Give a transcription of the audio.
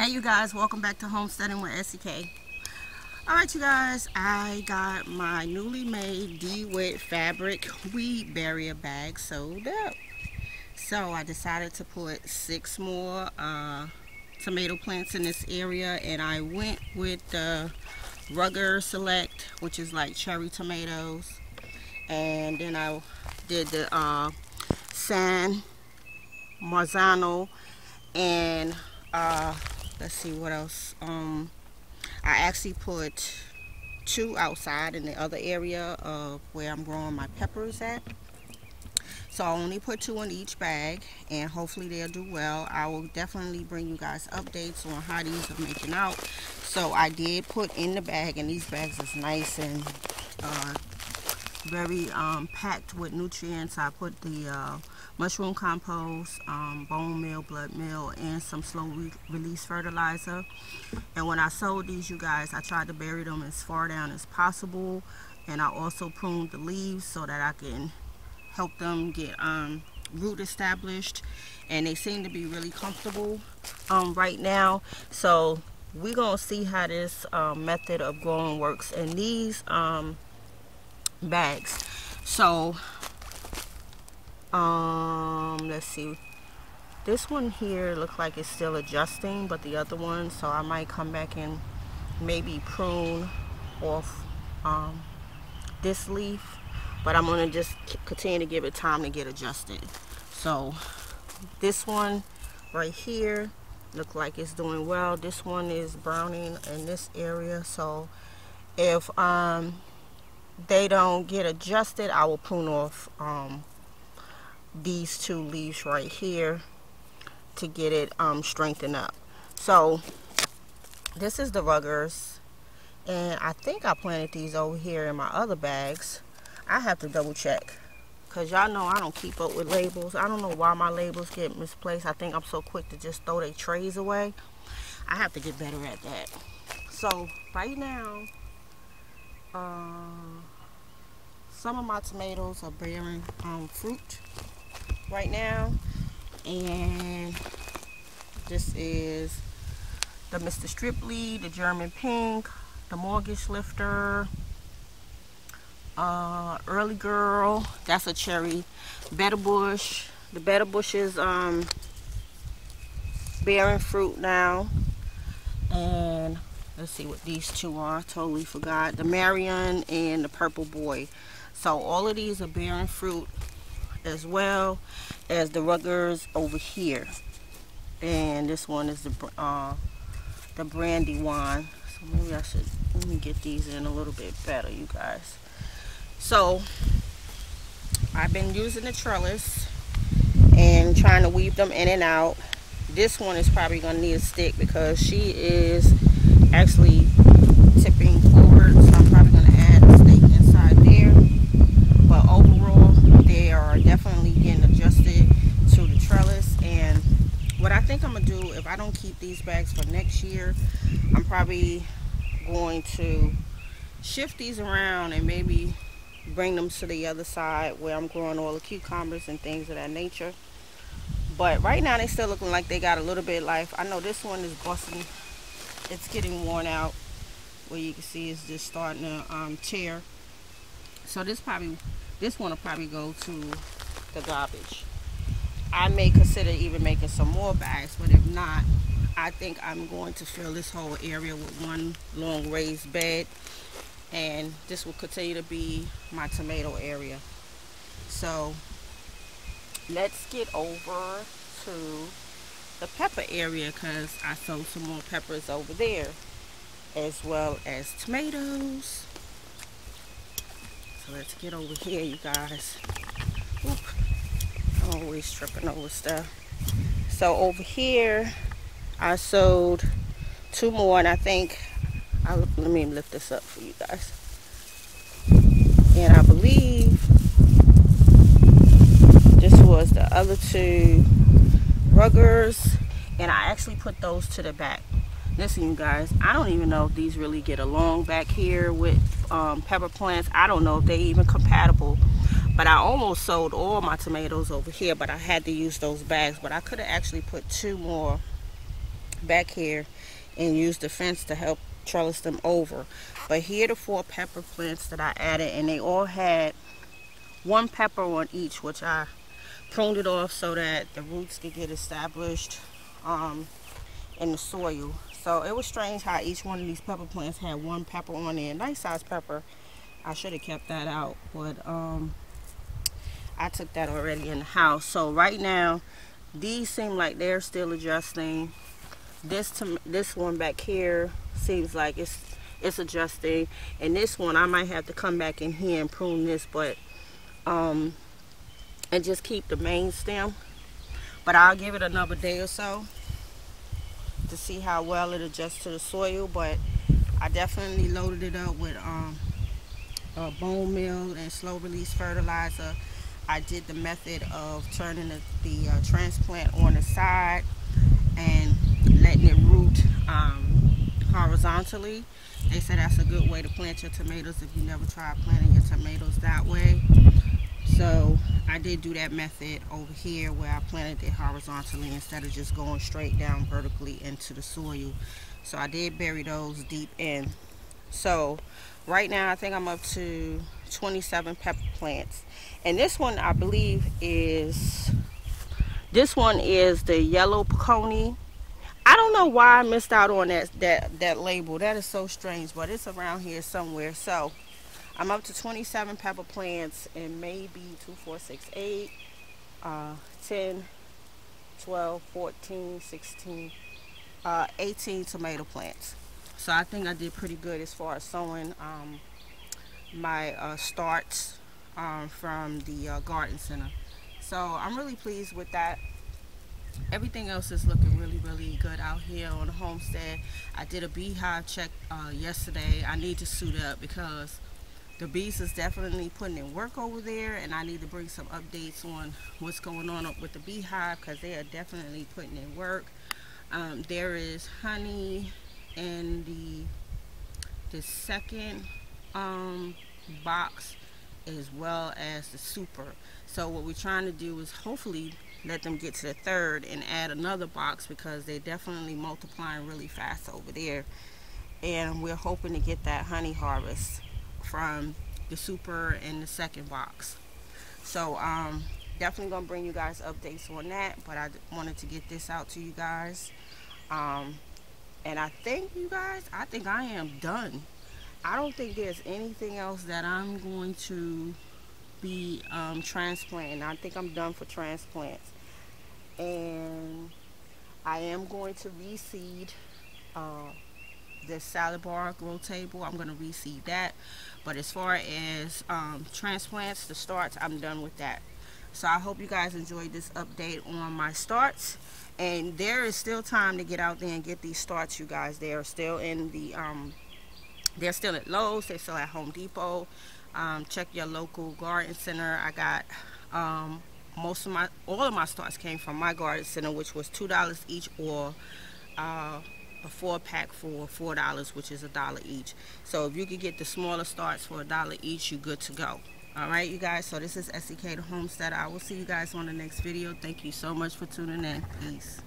You guys, welcome back to Homesteading with SEK. Alright you guys, I got my newly made Dewitt fabric weed barrier bag sewed up. So I decided to put 6 more tomato plants in this area, and I went with the Rugged Select, which is like cherry tomatoes, and then I did the San Marzano, and let's see what else. I actually put 2 outside in the other area of where I'm growing my peppers at. So I only put 2 in each bag, and hopefully they'll do well. I will definitely bring you guys updates on how these are making out. So I did put in the bag, and these bags is nice and very packed with nutrients. I put the mushroom compost, bone meal, blood meal, and some slow release fertilizer. And when I sowed these, you guys, I tried to bury them as far down as possible, and I also pruned the leaves so that I can help them get root established, and they seem to be really comfortable right now. So we're gonna see how this method of growing works in these bags. So let's see, this one here looks like it's still adjusting, but the other one, so I might come back and maybe prune off this leaf, but I'm gonna just continue to give it time to get adjusted. So this one right here look like it's doing well. This one is browning in this area, so if they don't get adjusted, I will prune off these 2 leaves right here to get it strengthened up. So this is the Ruggers, and I think I planted these over here in my other bags. I have to double check, because y'all know I don't keep up with labels. I don't know why my labels get misplaced. I think I'm so quick to just throw their trays away. I have to get better at that. So right now, some of my tomatoes are bearing fruit right now, and this is the Mr. Stripley, the German Pink, the Mortgage Lifter, Early Girl, that's a cherry. Better Bush, the Better Bush is bearing fruit now. And let's see what these 2 are. Totally forgot. The Marion and the Purple Boy. So all of these are bearing fruit, as well as the Ruggers over here. And this one is the Brandywine. So maybe I should, let me get these in a little bit better, you guys. So I've been using the trellis and trying to weave them in and out. This one is probably going to need a stick because she is actually tipping forward, so I'm probably going to add a stake inside there. But overall, they are definitely getting adjusted to the trellis. And what I think I'm going to do, if I don't keep these bags for next year, I'm probably going to shift these around and maybe bring them to the other side where I'm growing all the cucumbers and things of that nature. But right now they still looking like they got a little bit of life. I know this one is busting, it's getting worn out, where you can see it's just starting to tear. So this one will probably go to the garbage. I may consider even making some more bags, but if not, I think I'm going to fill this whole area with one long raised bed, and this will continue to be my tomato area. So let's get over to the pepper area, because I sowed some more peppers over there, as well as tomatoes. So let's get over here, you guys. Oop, I'm always tripping over stuff. So over here I sowed 2 more, and I think let me lift this up for you guys. And I believe this was the other 2 Ruggers, and I actually put those to the back. Listen, you guys, I don't even know if these really get along back here with pepper plants. I don't know if they even compatible. But I almost sold all my tomatoes over here, but I had to use those bags. But I could have actually put 2 more back here and use the fence to help trellis them over. But here are the 4 pepper plants that I added, and they all had 1 pepper on each, which I pruned it off so that the roots could get established in the soil. So it was strange how each one of these pepper plants had 1 pepper on there. Nice size pepper. I should have kept that out, but I took that already in the house. So right now these seem like they're still adjusting. This one back here seems like it's adjusting, and this one I might have to come back in here and prune this, but and just keep the main stem. But I'll give it another day or so to see how well it adjusts to the soil. But I definitely loaded it up with a bone meal and slow release fertilizer. I did the method of turning the transplant on the side and letting it root horizontally. They said that's a good way to plant your tomatoes if you never tried planting your tomatoes that way. So I did do that method over here where I planted it horizontally instead of just going straight down vertically into the soil. So I did bury those deep in. So right now I think I'm up to 27 pepper plants, and this one I believe is the yellow peony. I don't know why I missed out on that label. That is so strange, but it's around here somewhere. So I'm up to 27 pepper plants, and maybe 2, 4, 6, 8, 10, 12, 14, 16, 18 tomato plants. So I think I did pretty good as far as sowing my starts from the garden center. So I'm really pleased with that. Everything else is looking really, really good out here on the homestead. I did a beehive check yesterday. I need to suit up because the bees is definitely putting in work over there, and I need to bring some updates on what's going on with the beehive because they are definitely putting in work. There is honey in the second box as well as the super. So what we're trying to do is hopefully let them get to the third and add another box because they're definitely multiplying really fast over there, and we're hoping to get that honey harvest from the super in the second box. So definitely gonna bring you guys updates on that, but I wanted to get this out to you guys. And I think you guys, I think I am done. I don't think there's anything else that I'm going to be transplanting. I think I'm done for transplants, and I am going to reseed the salad bar grow table. I'm going to reseed that, but as far as transplants, the starts, I'm done with that. So I hope you guys enjoyed this update on my starts, and there is still time to get out there and get these starts, you guys. They are still in the they're still at Lowe's, they're still at Home Depot. Check your local garden center. I got all of my starts came from my garden center, which was $2 each, or a 4-pack for $4, which is $1 each. So if you could get the smaller starts for $1 each, you're good to go. Alright, you guys, so this is SEK the Homesteader. I will see you guys on the next video. Thank you so much for tuning in. Peace.